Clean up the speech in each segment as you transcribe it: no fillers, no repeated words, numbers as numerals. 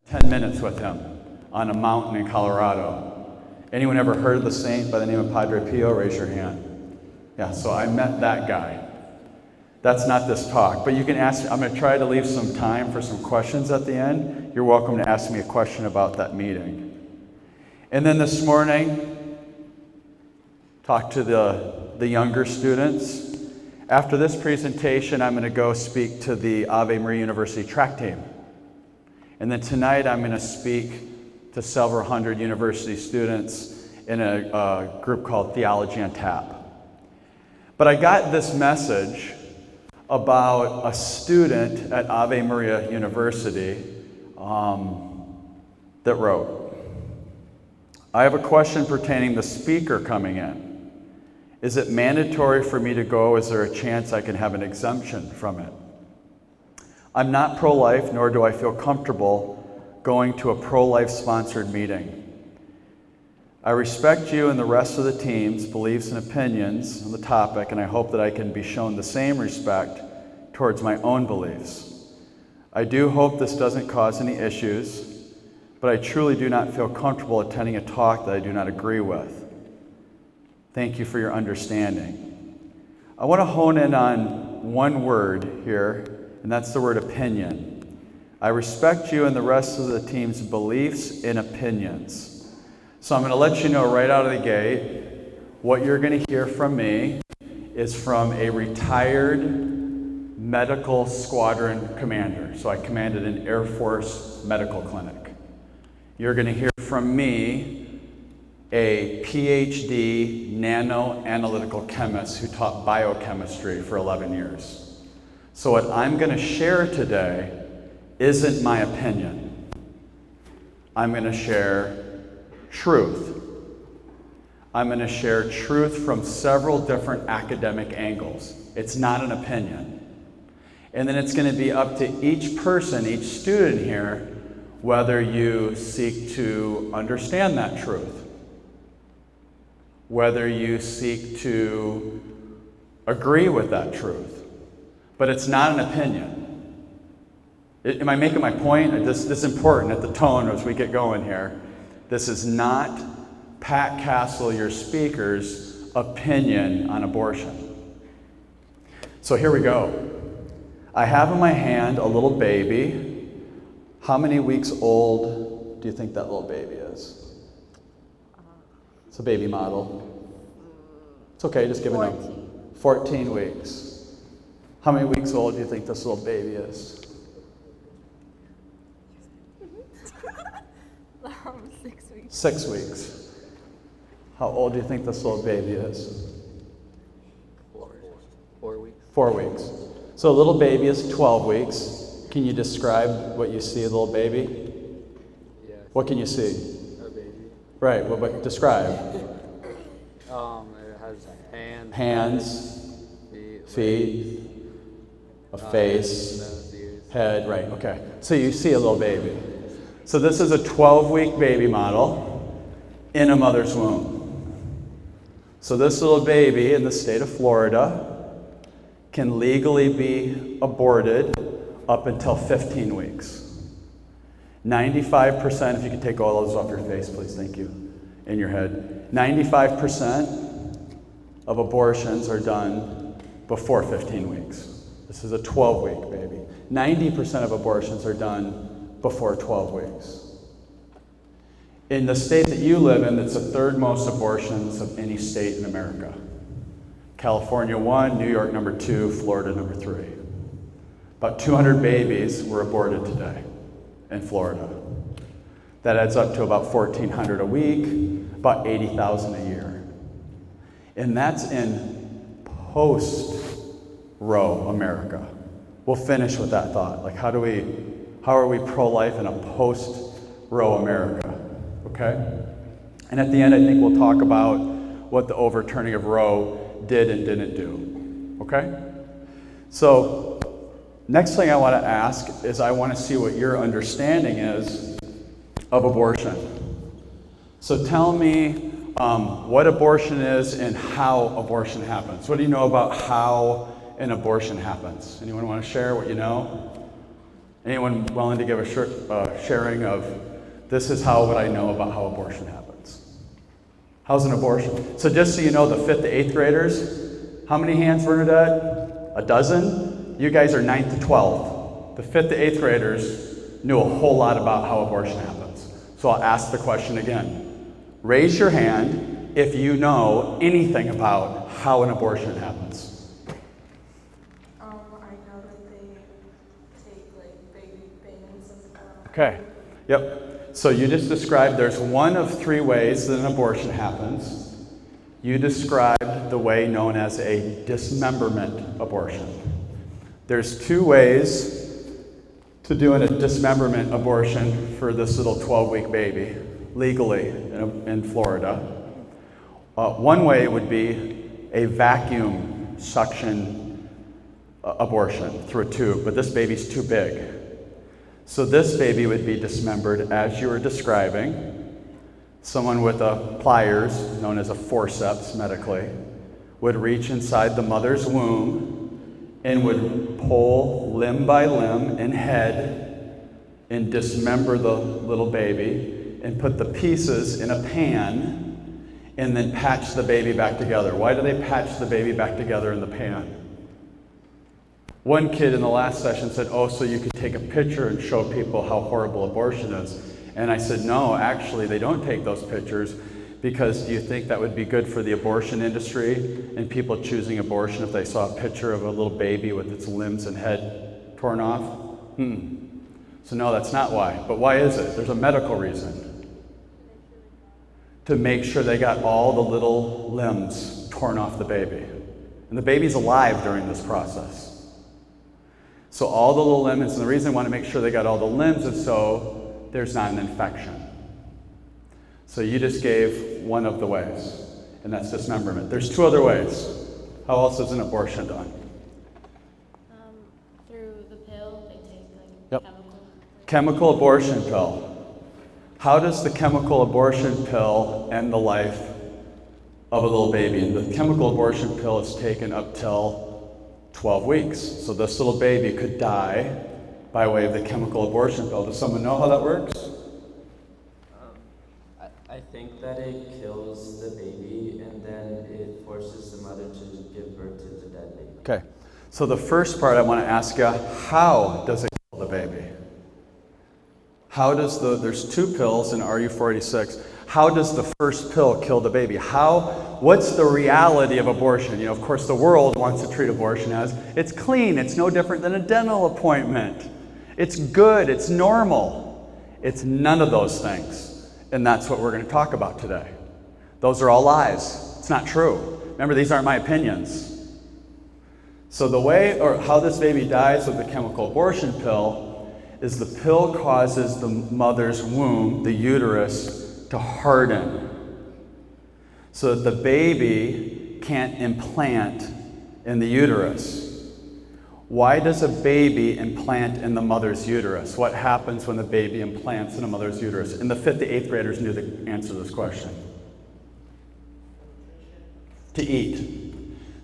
10 minutes with him on a mountain in Colorado. Anyone ever heard of the saint by the name of Padre Pio? Raise your hand. Yeah, so I met that guy. That's not this talk, but you can ask me. I'm going to try to leave some time for some questions at the end. You're welcome to ask me a question about that meeting. And then this morning, talk to the younger students. After this presentation, I'm going to go speak to the Ave Maria University track team. And then tonight, I'm going to speak to several hundred university students in a group called Theology on Tap. But I got this message about a student at Ave Maria University that wrote, I have a question pertaining to the speaker coming in. Is it mandatory for me to go? Is there a chance I can have an exemption from it? I'm not pro-life, nor do I feel comfortable going to a pro-life sponsored meeting. I respect you and the rest of the team's beliefs and opinions on the topic, and I hope that I can be shown the same respect towards my own beliefs. I do hope this doesn't cause any issues, but I truly do not feel comfortable attending a talk that I do not agree with. Thank you for your understanding. I want to hone in on one word here, and that's the word opinion. I respect you and the rest of the team's beliefs and opinions. So I'm going to let you know right out of the gate, what you're going to hear from me is from a retired medical squadron commander. So I commanded an Air Force medical clinic. You're going to hear from me, a PhD nano-analytical chemist who taught biochemistry for 11 years. So what I'm going to share today isn't my opinion. I'm going to share truth. I'm going to share truth from several different academic angles. It's not an opinion. And then it's going to be up to each person, each student here, whether you seek to understand that truth, whether you seek to agree with that truth. But it's not an opinion. Am I making my point? This is important at the tone as we get going here. This is not Pat Castle, your speaker's opinion on abortion. So here we go. I have in my hand a little baby. How many weeks old do you think that little baby is? It's a baby model. It's okay, just give it a number. 14 weeks. How many weeks old do you think this little baby is? 6 weeks. 6 weeks. How old do you think this little baby is? 4 weeks. 4 weeks. So a little baby is 12 weeks. Can you describe what you see, a little baby? Yeah. What can you see? A baby. Right, what describe? It has Hands, feet, feet, a face, nose, ears. head, right, okay. So you see a little baby. So this is a 12-week baby model in a mother's womb. So this little baby in the state of Florida can legally be aborted up until 15 weeks. 95%, if you could take all those off your face, please, thank you, in your head. 95% of abortions are done before 15 weeks. This is a 12-week baby. 90% of abortions are done before 12 weeks. In the state that you live in, it's the third most abortions of any state in America. California 1, New York number 2, Florida number 3. About 200 babies were aborted today in Florida. That adds up to about 1,400 a week, about 80,000 a year. And that's in post-Roe America. We'll finish with that thought. Like, how are we pro-life in a post-Roe America? Okay? And at the end, I think we'll talk about what the overturning of Roe did and didn't do. Okay? So, next thing I want to ask is I want to see what your understanding is of abortion. So tell me what abortion is and how abortion happens. What do you know about how an abortion happens? Anyone want to share what you know? Anyone willing to give a sharing of, this is what I know about how abortion happens? How's an abortion? So just so you know, the 5th to 8th graders, how many hands, Bernadette? A dozen? You guys are 9th to 12th. The 5th to 8th graders knew a whole lot about how abortion happens. So I'll ask the question again. Raise your hand if you know anything about how an abortion happens. I know that they take like baby things and stuff. Okay. Yep. So you just described there's one of 3 ways that an abortion happens. You described the way known as a dismemberment abortion. There's 2 ways to do a dismemberment abortion for this little 12-week baby, legally in Florida. One way would be a vacuum suction abortion through a tube, but this baby's too big. So this baby would be dismembered as you were describing. Someone with pliers, known as a forceps medically, would reach inside the mother's womb and would pull limb by limb and head and dismember the little baby and put the pieces in a pan and then patch the baby back together. Why do they patch the baby back together in the pan? One kid in the last session said, oh, so you could take a picture and show people how horrible abortion is. And I said, no, actually, they don't take those pictures because do you think that would be good for the abortion industry and people choosing abortion if they saw a picture of a little baby with its limbs and head torn off? So no, that's not why. But why is it? There's a medical reason. To make sure they got all the little limbs torn off the baby. And the baby's alive during this process. So all the little limbs, and the reason I want to make sure they got all the limbs is so there's not an infection. So you just gave one of the ways, and that's dismemberment. There's 2 other ways. How else is an abortion done? Through the pill, they take like Chemical abortion pill. How does the chemical abortion pill end the life of a little baby? And the chemical abortion pill is taken up till 12 weeks. So this little baby could die by way of the chemical abortion pill. Does someone know how that works? I think that it kills the baby and then it forces the mother to give birth to the dead baby. Okay. So the first part I want to ask you, how does it kill the baby? There's 2 pills in RU486. How does the first pill kill the baby? What's the reality of abortion? Of course, the world wants to treat abortion as it's clean, it's no different than a dental appointment. It's good, it's normal. It's none of those things. And that's what we're going to talk about today. Those are all lies. It's not true. Remember, these aren't my opinions. So the way, or how this baby dies with the chemical abortion pill, is the pill causes the mother's womb, the uterus, to harden so that the baby can't implant in the uterus. Why does a baby implant in the mother's uterus? What happens when the baby implants in a mother's uterus? And the 5th to 8th graders knew the answer to this question. To eat.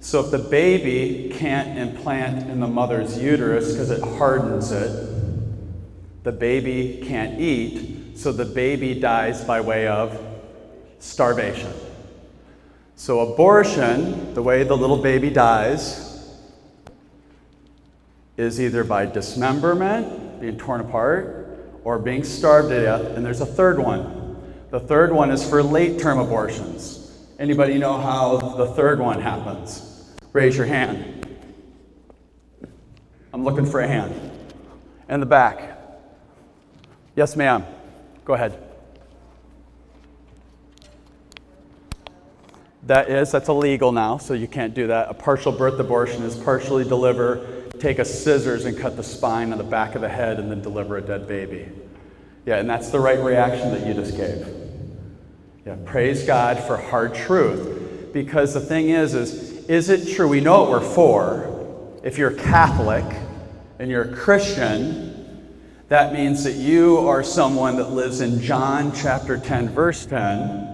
So if the baby can't implant in the mother's uterus because it hardens it, the baby can't eat, so the baby dies by way of starvation. So abortion, the way the little baby dies, is either by dismemberment, being torn apart, or being starved to death, and there's a third one. The third one is for late-term abortions. Anybody know how the third one happens? Raise your hand. I'm looking for a hand. In the back. Yes, ma'am. Go ahead. That's illegal now, so you can't do that. A partial birth abortion is partially deliver, take a scissors and cut the spine on the back of the head and then deliver a dead baby. Yeah, and that's the right reaction that you just gave. Yeah, praise God for hard truth. Because the thing is it true? We know what we're for. If you're Catholic and you're a Christian, that means that you are someone that lives in John chapter 10, verse 10,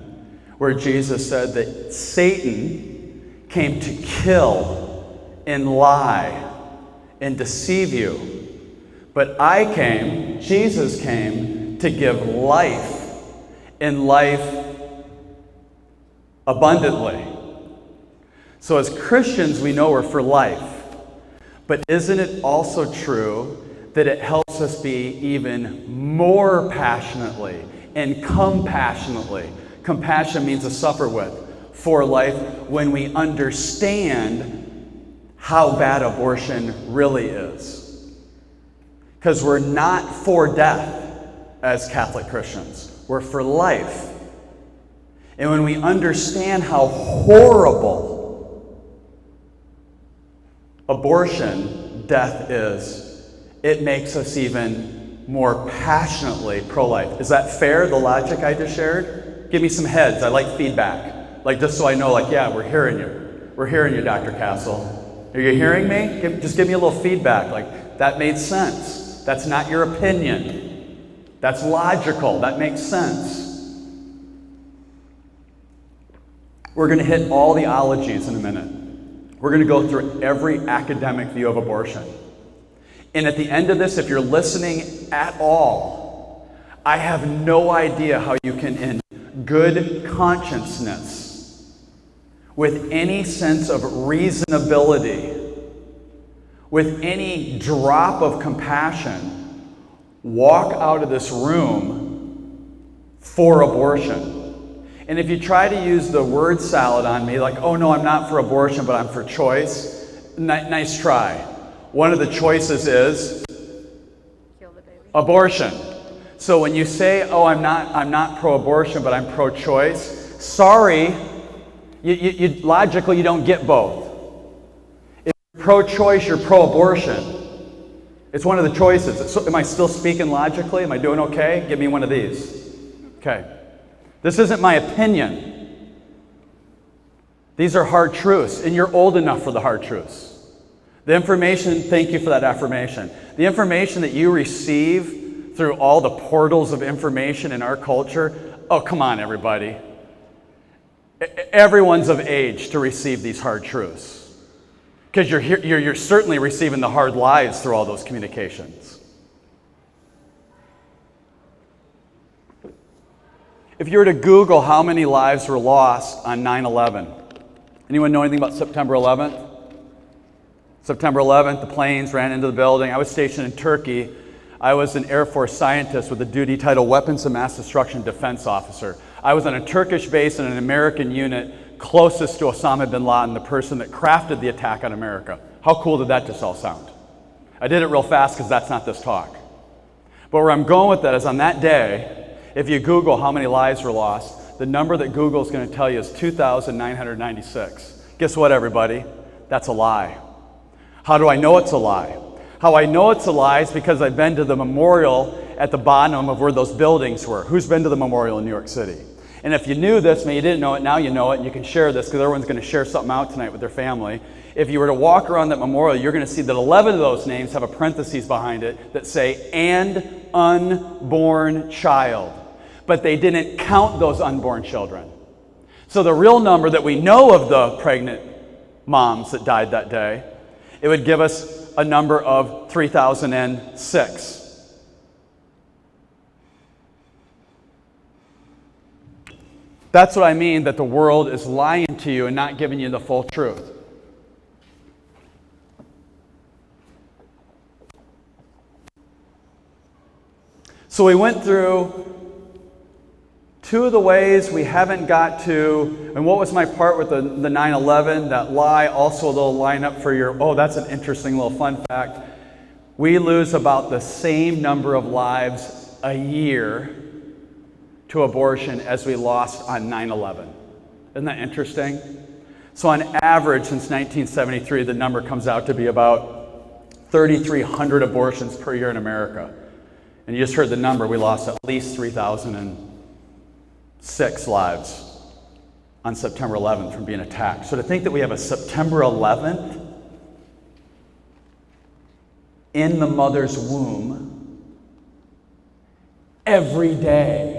where Jesus said that Satan came to kill and lie and deceive you. But Jesus came to give life, and life abundantly. So as Christians, we know we're for life. But isn't it also true that it helps us be even more passionately and compassionately? Compassion means to suffer with, for life, when we understand how bad abortion really is. Because we're not for death as Catholic Christians. We're for life. And when we understand how horrible abortion, death is, it makes us even more passionately pro-life. Is that fair, the logic I just shared? Give me some heads. I like feedback. Like, just so I know, like, yeah, we're hearing you. We're hearing you, Dr. Castle. Are you hearing me? Just give me a little feedback. Like, that made sense. That's not your opinion. That's logical. That makes sense. We're going to hit all the ologies in a minute. We're going to go through every academic view of abortion. And at the end of this, if you're listening at all, I have no idea how you can, in good consciousness, with any sense of reasonability, with any drop of compassion, walk out of this room for abortion. And if you try to use the word salad on me, like, oh no, I'm not for abortion, but I'm for choice, nice try. One of the choices is Kill the baby. abortion. So when you say, oh, I'm not pro-abortion, but I'm pro-choice, sorry, you logically you don't get both. If you're pro-choice, you're pro-abortion. It's one of the choices. So, am I still speaking logically? Am I doing okay? Give me one of these. Okay. This isn't my opinion. These are hard truths, and you're old enough for the hard truths. The information, thank you for that affirmation. The information that you receive through all the portals of information in our culture, oh, come on, everybody. Everyone's of age to receive these hard truths. Because you're certainly receiving the hard lies through all those communications. If you were to Google how many lives were lost on 9/11, anyone know anything about September 11th? September 11th, the planes ran into the building. I was stationed in Turkey. I was an Air Force scientist with a duty title Weapons of Mass Destruction Defense Officer. I was on a Turkish base in an American unit closest to Osama bin Laden, the person that crafted the attack on America. How cool did that just all sound? I did it real fast because that's not this talk. But where I'm going with that is on that day, if you Google how many lives were lost, the number that Google is going to tell you is 2,996. Guess what, everybody? That's a lie. How do I know it's a lie? How I know it's a lie is because I've been to the memorial at the bottom of where those buildings were. Who's been to the memorial in New York City? And if you knew this, maybe you didn't know it, now you know it, and you can share this because everyone's going to share something out tonight with their family. If you were to walk around that memorial, you're going to see that 11 of those names have a parentheses behind it that say, and unborn child. But they didn't count those unborn children. So the real number that we know of the pregnant moms that died that day, it would give us a number of 3,006. That's what I mean, that the world is lying to you and not giving you the full truth. So we went through two of the ways we haven't got to, and what was my part with the 9/11, that lie, also a little line up for your, oh, that's an interesting little fun fact. We lose about the same number of lives a year to abortion as we lost on 9/11. Isn't that interesting? So on average, since 1973, the number comes out to be about 3,300 abortions per year in America. And you just heard the number, we lost at least 3,006 lives on September 11th from being attacked. So to think that we have a September 11th in the mother's womb every day,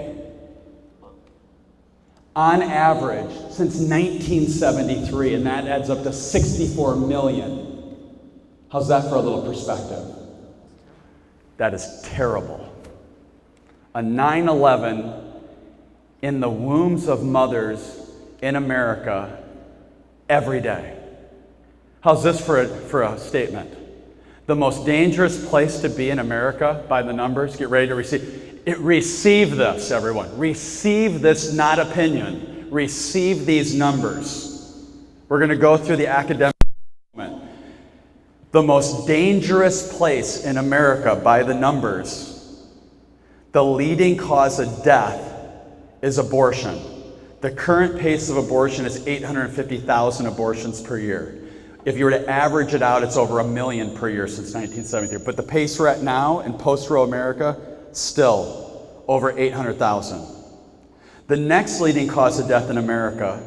on average, since 1973, and that adds up to 64 million. How's that for a little perspective? That is terrible. A 9/11 in the wombs of mothers in America every day. How's this for a statement? The most dangerous place to be in America by the numbers. Get ready to receive. Receive this, everyone. Receive this, not opinion. Receive these numbers. We're going to go through the academic moment. The most dangerous place in America by the numbers, the leading cause of death is abortion. The current pace of abortion is 850,000 abortions per year. If you were to average it out, it's over 1 million per year since 1973. But the pace we're at now in post-Roe America, still over 800,000. The next leading cause of death in America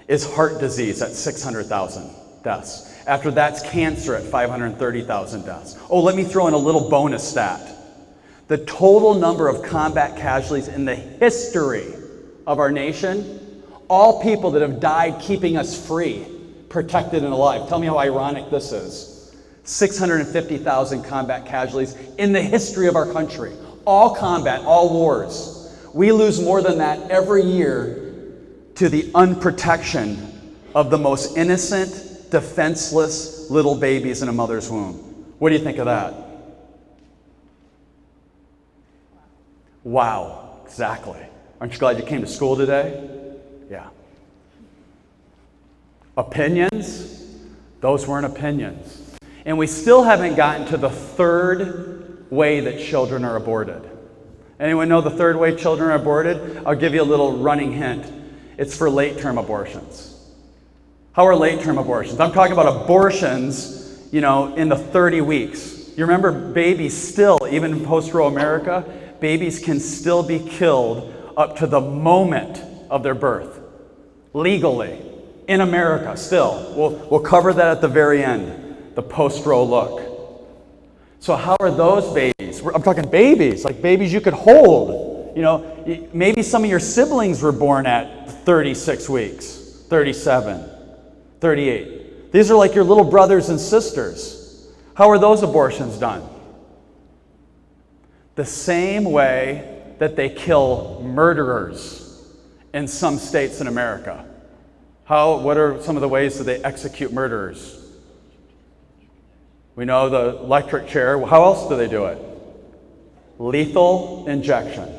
is heart disease at 600,000 deaths. After that's cancer at 530,000 deaths. Oh, let me throw in a little bonus stat. The total number of combat casualties in the history of our nation, all people that have died keeping us free, protected and alive. Tell me how ironic this is. 650,000 combat casualties in the history of our country. All combat, all wars. We lose more than that every year to the unprotection of the most innocent, defenseless little babies in a mother's womb. What do you think of that? Wow, exactly. Aren't you glad you came to school today? Yeah. Opinions? Those weren't opinions. And we still haven't gotten to the third way that children are aborted. Anyone know the third way children are aborted? I'll give you a little running hint. It's for late-term abortions. How are late-term abortions? I'm talking about abortions, in the 30 weeks. You remember babies still, even in post-Roe America, babies can still be killed up to the moment of their birth, legally, in America still. We'll cover that at the very end, the post-Roe look. So how are those babies? I'm talking babies, like babies you could hold. Maybe some of your siblings were born at 36 weeks, 37, 38. These are like your little brothers and sisters. How are those abortions done? The same way that they kill murderers in some states in America. What are some of the ways that they execute murderers? We know the electric chair. How else do they do it? Lethal injection.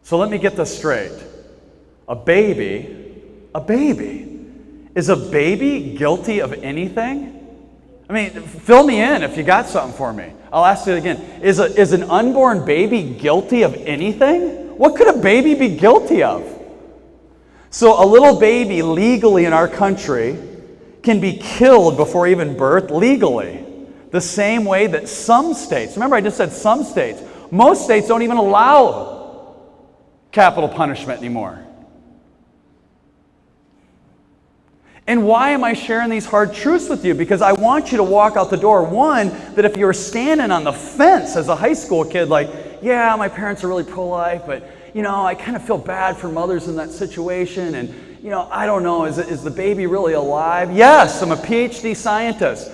So let me get this straight. A baby, is a baby guilty of anything? I mean, fill me in if you got something for me. I'll ask you again. Is an unborn baby guilty of anything? What could a baby be guilty of? So a little baby legally in our country can be killed before even birth legally. The same way that some states, remember I just said some states, most states don't even allow capital punishment anymore. And why am I sharing these hard truths with you? Because I want you to walk out the door. One, that if you were standing on the fence as a high school kid, like, yeah, my parents are really pro-life, but, I kind of feel bad for mothers in that situation. And, I don't know, is the baby really alive? Yes, I'm a PhD scientist.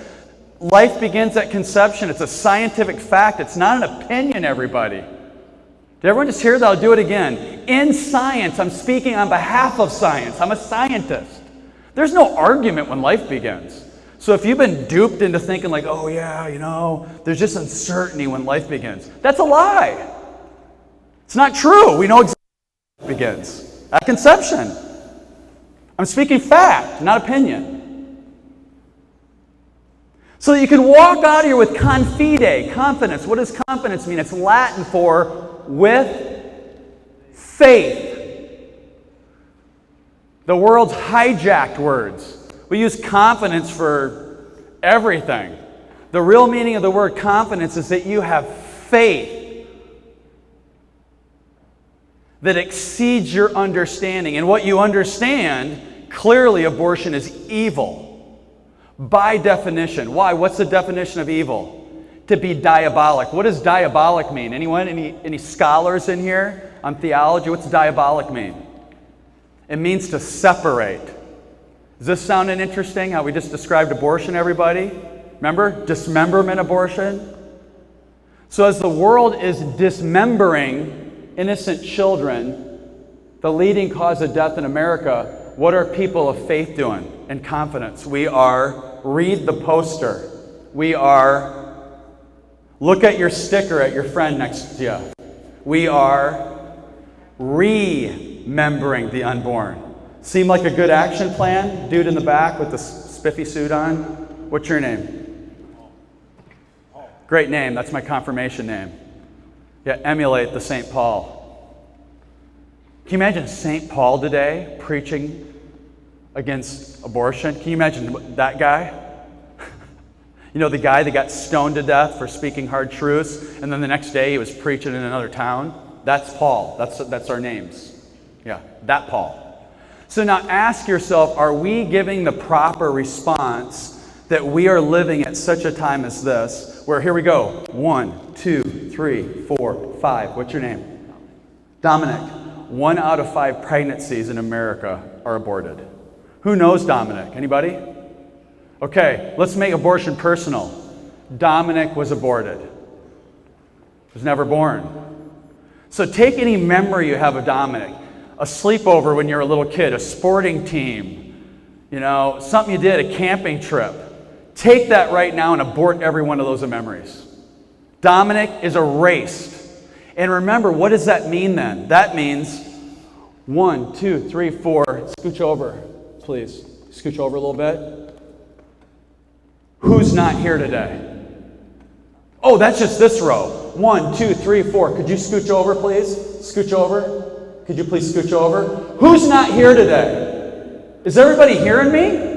Life begins at conception. It's a scientific fact. It's not an opinion, everybody. Did everyone just hear that? I'll do it again. In science, I'm speaking on behalf of science. I'm a scientist. There's no argument when life begins. So if you've been duped into thinking like, oh yeah, there's just uncertainty when life begins, that's a lie. It's not true. We know exactly when life begins. At conception. I'm speaking fact, not opinion. So that you can walk out of here with confide, confidence. What does confidence mean? It's Latin for with faith. The world's hijacked words. We use confidence for everything. The real meaning of the word confidence is that you have faith that exceeds your understanding. And what you understand, clearly abortion is evil. By definition. Why? What's the definition of evil? To be diabolic. What does diabolic mean? Anyone? Any scholars in here on theology? What's diabolic mean? It means to separate. Does this sound interesting, how we just described abortion, everybody? Remember? Dismemberment abortion? So as the world is dismembering innocent children, the leading cause of death in America, what are people of faith doing and confidence? We are read the poster. We are look at your sticker at your friend next to you. We are remembering the unborn. Seem like a good action plan? Dude in the back with the spiffy suit on. What's your name? Great name. That's my confirmation name. Yeah, emulate the St. Paul. Can you imagine St. Paul today preaching against abortion? Can you imagine that guy? You know, the guy that got stoned to death for speaking hard truths, and then the next day he was preaching in another town? That's Paul. That's our names. Yeah, that Paul. So now ask yourself, are we giving the proper response that we are living at such a time as this, where here we go, 1, 2, 3, 4, 5. What's your name? Dominic. 1 out of 5 pregnancies in America are aborted. Who knows Dominic? Anybody? Okay, let's make abortion personal. Dominic was aborted. Was never born. So take any memory you have of Dominic. A sleepover when you're a little kid, a sporting team, you know, something you did, a camping trip. Take that right now and abort every one of those memories. Dominic is erased. And remember, what does that mean then? That means 1, 2, 3, 4. Scooch over, please. Scooch over a little bit. Who's not here today? Oh, that's just this row. 1, 2, 3, 4. Could you scooch over, please? Scooch over. Could you please scooch over? Who's not here today? Is everybody hearing me?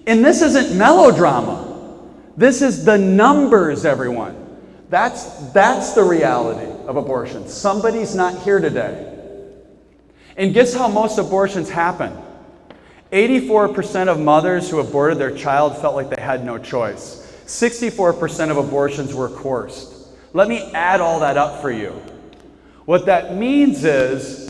And this isn't melodrama. This is the numbers, everyone. That's the reality of abortion. Somebody's not here today. And guess how most abortions happen? 84% of mothers who aborted their child felt like they had no choice. 64% of abortions were coerced. Let me add all that up for you. What that means is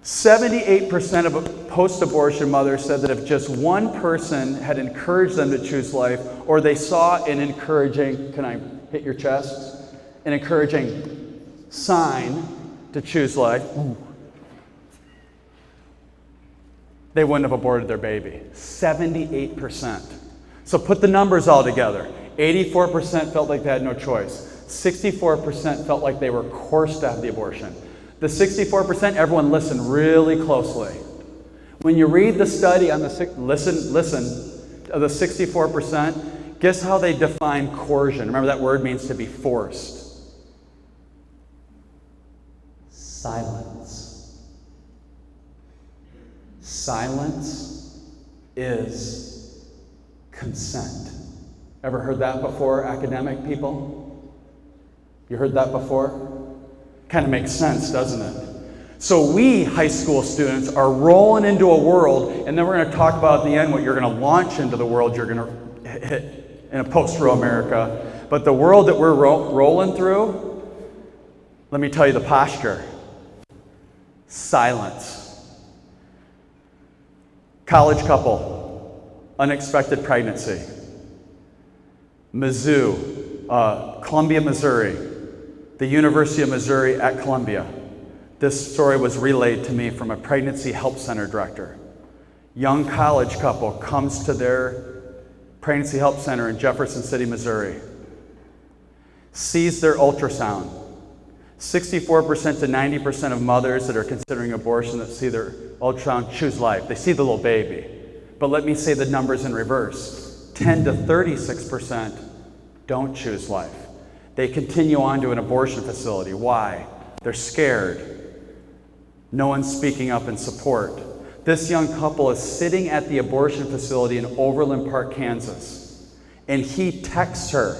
78% of post-abortion mothers said that if just one person had encouraged them to choose life, or they saw an encouraging, can I hit your chest? An encouraging sign to choose life, they wouldn't have aborted their baby. 78%. So put the numbers all together. 84% felt like they had no choice. 64% felt like they were coerced to have the abortion. The 64%, everyone listen really closely. When you read the study on the, listen to the 64%, guess how they define coercion? Remember that word means to be forced. Silence. Silence is consent. Ever heard that before, academic people? You heard that before? Kind of makes sense, doesn't it? So we, high school students, are rolling into a world, and then we're going to talk about at the end what you're going to launch into the world you're going to hit in a post-Roe America. But the world that we're rolling through, let me tell you the posture. Silence. College couple, unexpected pregnancy. Mizzou, Columbia, Missouri. The University of Missouri at Columbia. This story was relayed to me from a pregnancy help center director. Young college couple comes to their pregnancy help center in Jefferson City, Missouri. Sees their ultrasound. 64% to 90% of mothers that are considering abortion that see their ultrasound choose life. They see the little baby. But let me say the numbers in reverse. 10 to 36% don't choose life. They continue on to an abortion facility. Why? They're scared. No one's speaking up in support. This young couple is sitting at the abortion facility in Overland Park, Kansas, and he texts her.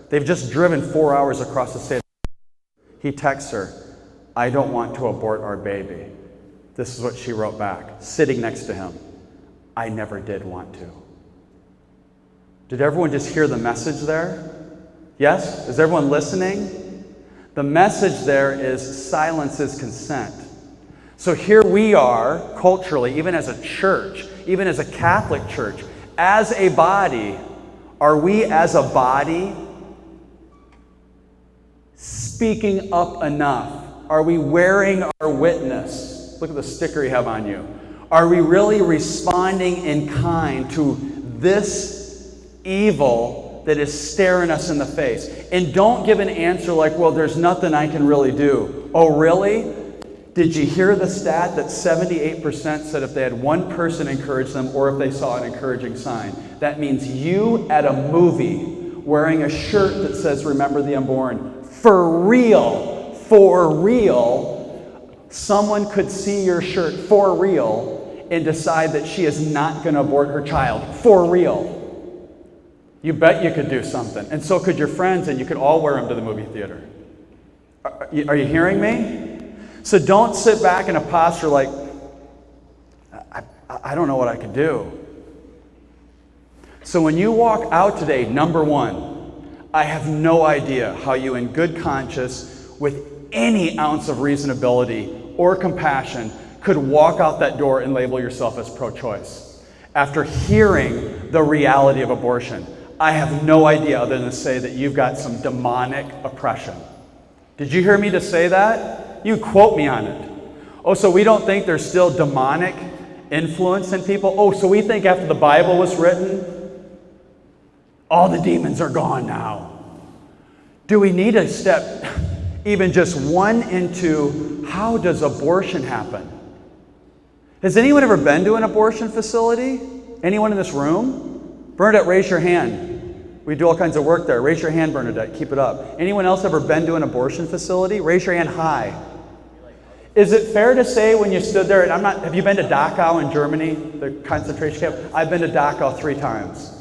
They've just driven 4 hours across the state. He texts her, "I don't want to abort our baby." This is what she wrote back, sitting next to him. "I never did want to." Did everyone just hear the message there? Yes? Is everyone listening? The message there is silence is consent. So here we are, culturally, even as a church, even as a Catholic church, as a body, are we as a body speaking up enough? Are we wearing our witness? Look at the sticker you have on you. Are we really responding in kind to this evil that is staring us in the face? And don't give an answer like, well, there's nothing I can really do. Oh, really? Did you hear the stat that 78% said if they had one person encourage them or if they saw an encouraging sign? That means you at a movie wearing a shirt that says, remember the unborn. For real, someone could see your shirt for real and decide that she is not going to abort her child. For real. You bet you could do something. And so could your friends, and you could all wear them to the movie theater. Are you hearing me? So don't sit back in a posture like, I don't know what I could do. So when you walk out today, number one, I have no idea how you in good conscience, with any ounce of reasonability or compassion, could walk out that door and label yourself as pro-choice. After hearing the reality of abortion, I have no idea other than to say that you've got some demonic oppression. Did you hear me to say that? You quote me on it. Oh, so we don't think there's still demonic influence in people? Oh, so we think after the Bible was written, all the demons are gone now. Do we need to step even just one into how does abortion happen? Has anyone ever been to an abortion facility? Anyone in this room? Bernadette, raise your hand. We do all kinds of work there. Raise your hand, Bernadette. Keep it up. Anyone else ever been to an abortion facility? Raise your hand high. Is it fair to say when you stood there, and have you been to Dachau in Germany, the concentration camp? I've been to Dachau 3 times.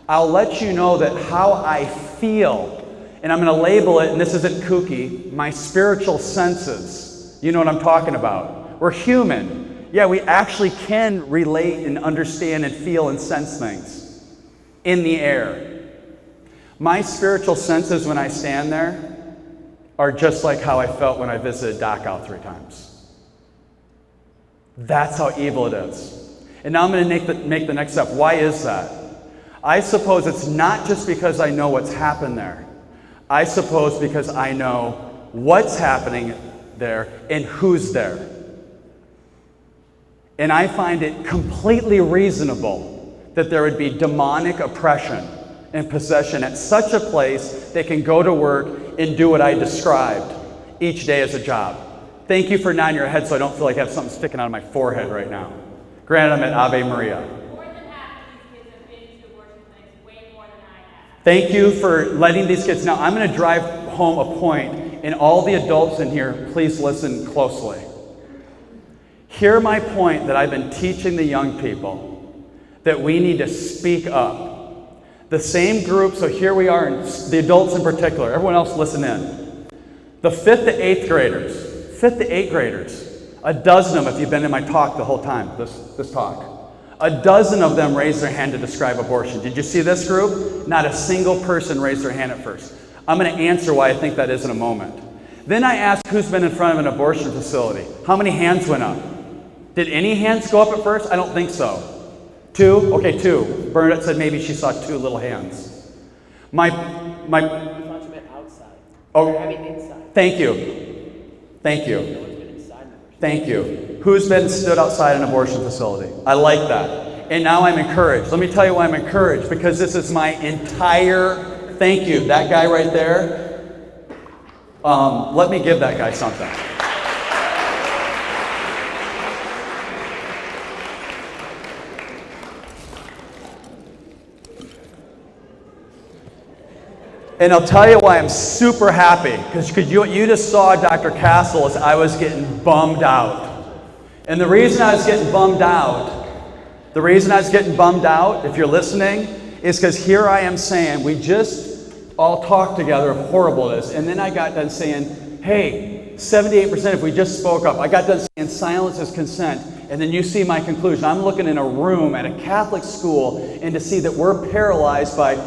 I'll let you know that how I feel, and I'm going to label it, and this isn't kooky, my spiritual senses. You know what I'm talking about. We're human. Yeah, we actually can relate and understand and feel and sense things in the air. My spiritual senses when I stand there are just like how I felt when I visited Dachau 3 times. That's how evil it is. And now I'm going to make the next step. Why is that? I suppose it's not just because I know what's happened there. I suppose because I know what's happening there and who's there. And I find it completely reasonable that there would be demonic oppression and possession at such a place they can go to work and do what I described each day as a job. Thank you for nodding your head so I don't feel like I have something sticking out of my forehead right now. Granted, I'm at Ave Maria. More than half of these kids have been to abortion clinics, way more than I have. Thank you for letting these kids know. I'm going to drive home a point, and all the adults in here, please listen closely. Hear my point that I've been teaching the young people, that we need to speak up. The same group, so here we are, the adults in particular, everyone else listen in. The 5th to 8th graders, a dozen of them, if you've been in my talk the whole time, this talk, a dozen of them raised their hand to describe abortion. Did you see this group? Not a single person raised their hand at first. I'm going to answer why I think that is in a moment. Then I asked who's been in front of an abortion facility. How many hands went up? Did any hands go up at first? I don't think so. 2? Okay, 2. Bernadette said maybe she saw 2 little hands. I thought you meant outside. Oh, I mean inside. Thank you. No one's been inside an abortion. Thank you. Who's been stood outside an abortion facility? I like that. And now I'm encouraged. Let me tell you why I'm encouraged. Because this is my entire, thank you, that guy right there. Let me give that guy something. And I'll tell you why I'm super happy, because you just saw Dr. Castle as I was getting bummed out. And the reason I was getting bummed out, if you're listening, is because here I am saying, we just all talked together of horrible it is, and then I got done saying, hey, 78% if we just spoke up. I got done saying silence is consent, and then you see my conclusion. I'm looking in a room at a Catholic school, and to see that we're paralyzed by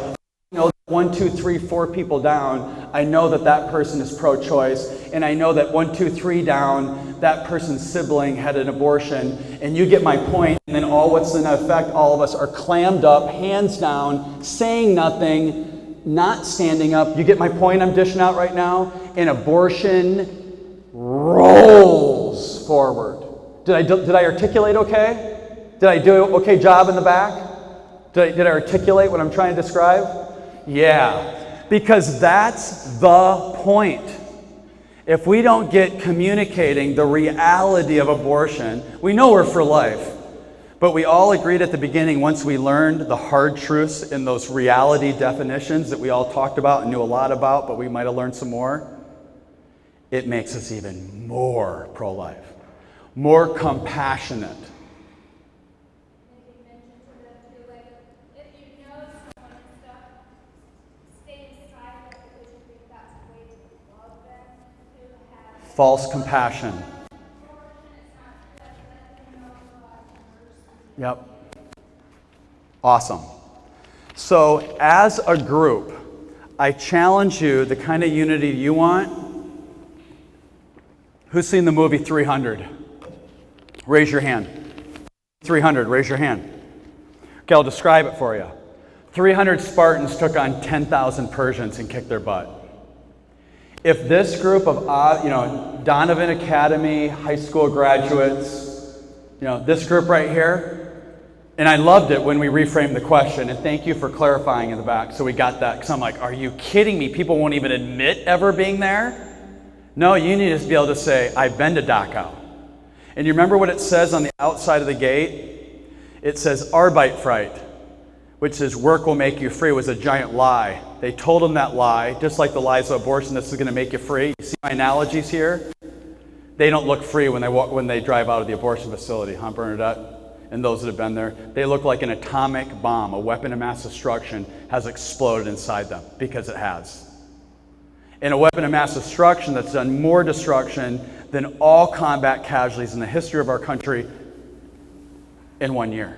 1, 2, 3, 4 people down, I know that person is pro-choice, and I know that 1, 2, 3 down, that person's sibling had an abortion, and you get my point, and then what's in effect, all of us are clammed up, hands down, saying nothing, not standing up. You get my point I'm dishing out right now? And abortion rolls forward. Did I articulate okay? Did I do an okay job in the back? Did I articulate what I'm trying to describe? Yeah, because that's the point. If we don't get communicating the reality of abortion, we know we're for life. But we all agreed at the beginning, once we learned the hard truths in those reality definitions that we all talked about and knew a lot about, but we might have learned some more, it makes us even more pro-life, more compassionate. False compassion. Yep. Awesome. So as a group, I challenge you, the kind of unity you want. Who's seen the movie 300? Raise your hand. 300, raise your hand. Okay, I'll describe it for you. 300 Spartans took on 10,000 Persians and kicked their butt. If this group of, Donahue Academy, high school graduates, this group right here, and I loved it when we reframed the question, and thank you for clarifying in the back, so we got that, because I'm like, are you kidding me? People won't even admit ever being there? No, you need to be able to say, I've been to Dachau. And you remember what it says on the outside of the gate? It says, Arbeitfreit, which is work will make you free, was a giant lie. They told them that lie, just like the lies of abortion, this is going to make you free. You see my analogies here? They don't look free when they drive out of the abortion facility, huh, Bernadette? And those that have been there. They look like an atomic bomb, a weapon of mass destruction has exploded inside them, because it has. And a weapon of mass destruction that's done more destruction than all combat casualties in the history of our country in 1 year.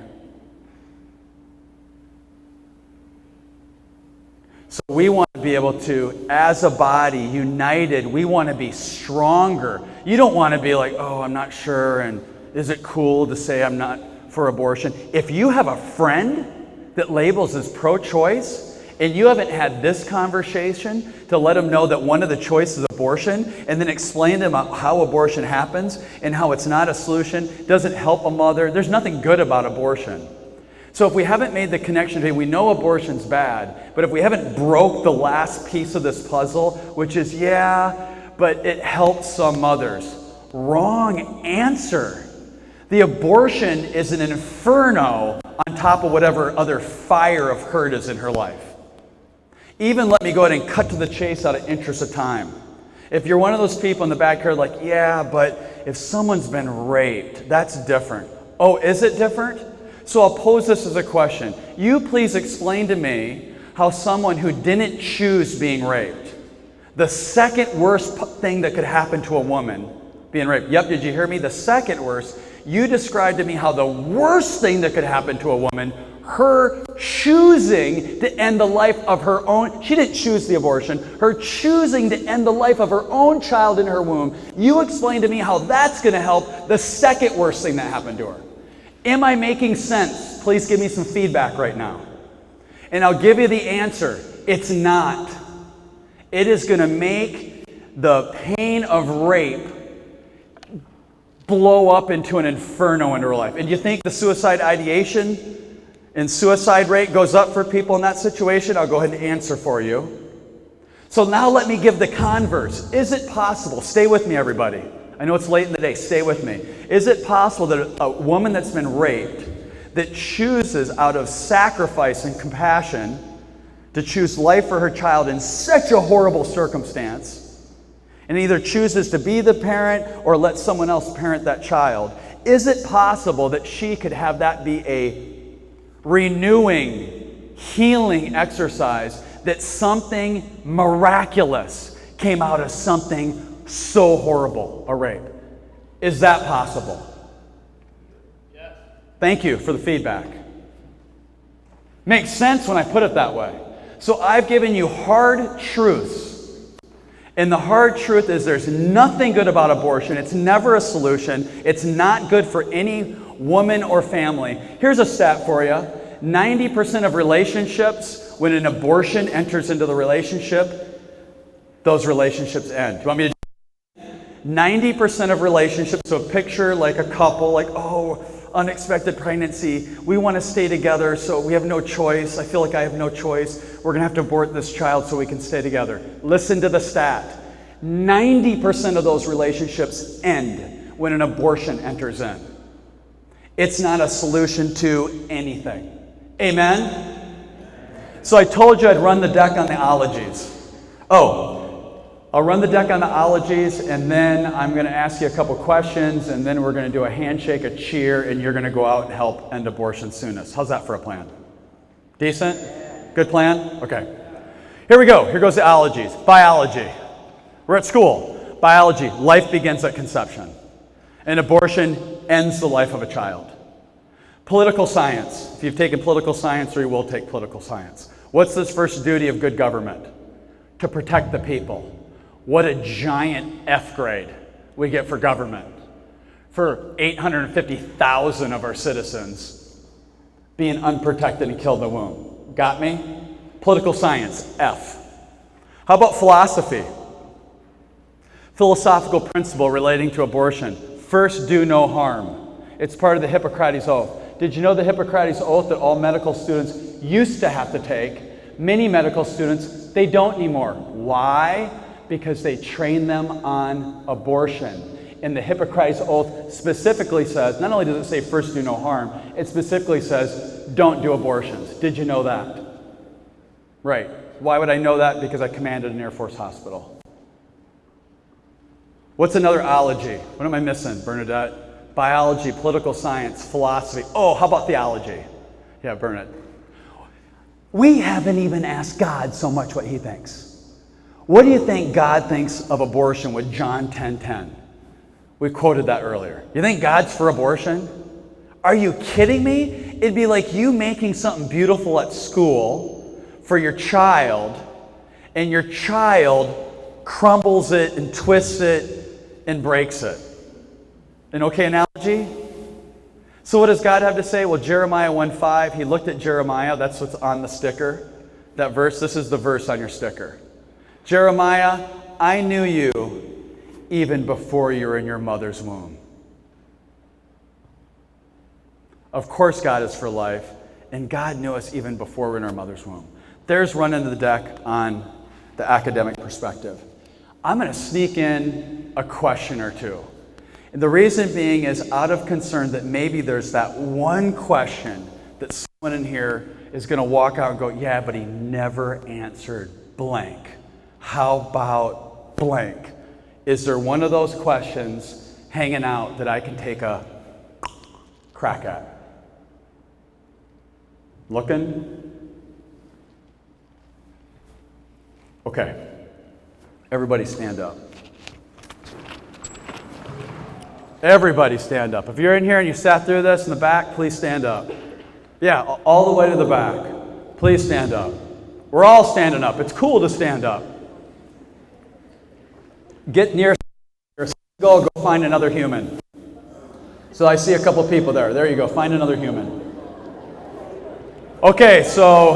So we want to be able to, as a body, united, we want to be stronger. You don't want to be like, oh, I'm not sure, and is it cool to say I'm not for abortion? If you have a friend that labels as pro-choice, and you haven't had this conversation to let them know that one of the choices is abortion, and then explain to them how abortion happens and how it's not a solution, doesn't help a mother, there's nothing good about abortion. So if we haven't made the connection today, we know abortion's bad, but if we haven't broke the last piece of this puzzle, which is, but it helps some mothers. Wrong answer. The abortion is an inferno on top of whatever other fire of hurt is in her life. Even let me go ahead and cut to the chase out of interest of time. If you're one of those people in the back here like, but if someone's been raped, that's different. Oh, is it different? So I'll pose this as a question. You please explain to me how someone who didn't choose being raped, the second worst thing that could happen to a woman being raped. Yep, did you hear me? The second worst. You described to me how the worst thing that could happen to a woman, her choosing to end the life of her own, she didn't choose the abortion, her choosing to end the life of her own child in her womb. You explained to me how that's going to help the second worst thing that happened to her. Am I making sense? Please give me some feedback right now. And I'll give you the answer. It's not. It is going to make the pain of rape blow up into an inferno in her life. And you think the suicide ideation and suicide rate goes up for people in that situation? I'll go ahead and answer for you. So now let me give the converse. Is it possible? Stay with me, everybody. I know it's late in the day. Stay with me. Is it possible that a woman that's been raped, that chooses out of sacrifice and compassion to choose life for her child in such a horrible circumstance, and either chooses to be the parent or let someone else parent that child, is it possible that she could have that be a renewing, healing exercise, that something miraculous came out of something so horrible, a rape? Is that possible? Yes. Thank you for the feedback. Makes sense when I put it that way. So I've given you hard truths. And the hard truth is there's nothing good about abortion. It's never a solution. It's not good for any woman or family. Here's a stat for you. 90% of relationships, when an abortion enters into the relationship, those relationships end. Do you want me to? 90% of relationships, so picture like a couple, like, oh, unexpected pregnancy, we want to stay together, so we have no choice. I feel like I have no choice. We're going to have to abort this child so we can stay together. Listen to the stat. 90% of those relationships end when an abortion enters in. It's not a solution to anything. Amen? So I told you I'd run the deck on the ologies. I'll run the deck on the ologies, and then I'm going to ask you a couple questions, and then we're going to do a handshake, a cheer, and you're going to go out and help end abortion soonest. How's that for a plan? Decent? Good plan? Okay. Here we go. Here goes the ologies. Biology. We're at school. Biology. Life begins at conception. And abortion ends the life of a child. Political science. If you've taken political science, or you will take political science. What's the first duty of good government? To protect the people. What a giant F grade we get for government. For 850,000 of our citizens being unprotected and killed in the womb. Got me? Political science, F. How about philosophy? Philosophical principle relating to abortion. First, do no harm. It's part of the Hippocrates Oath. Did you know the Hippocrates Oath that all medical students used to have to take? Many medical students, they don't anymore. Why? Because they train them on abortion. And the Hippocrates Oath specifically says, not only does it say first do no harm, it specifically says don't do abortions. Did you know that? Right. Why would I know that? Because I commanded an Air Force hospital. What's another ology? What am I missing, Bernadette? Biology, political science, philosophy. Oh, how about theology? Yeah, Bernadette. We haven't even asked God so much what he thinks. What do you think God thinks of abortion with John 10:10? We quoted that earlier. You think God's for abortion? Are you kidding me? It'd be like you making something beautiful at school for your child, and your child crumbles it and twists it and breaks it. An okay analogy? So what does God have to say? Well, Jeremiah 1:5, he looked at Jeremiah. That's what's on the sticker. That verse, this is the verse on your sticker. Jeremiah, I knew you even before you were in your mother's womb. Of course God is for life, and God knew us even before we were in our mother's womb. There's running the deck on the academic perspective. I'm going to sneak in a question or two. And the reason being is out of concern that maybe there's that one question that someone in here is going to walk out and go, yeah, but he never answered blank. How about blank? Is there one of those questions hanging out that I can take a crack at? Looking? Okay. Everybody stand up. Everybody stand up. If you're in here and you sat through this in the back, please stand up. Yeah, all the way to the back. Please stand up. We're all standing up. It's cool to stand up. Get near, go find another human. So I see a couple people there. There you go. Find another human. Okay, so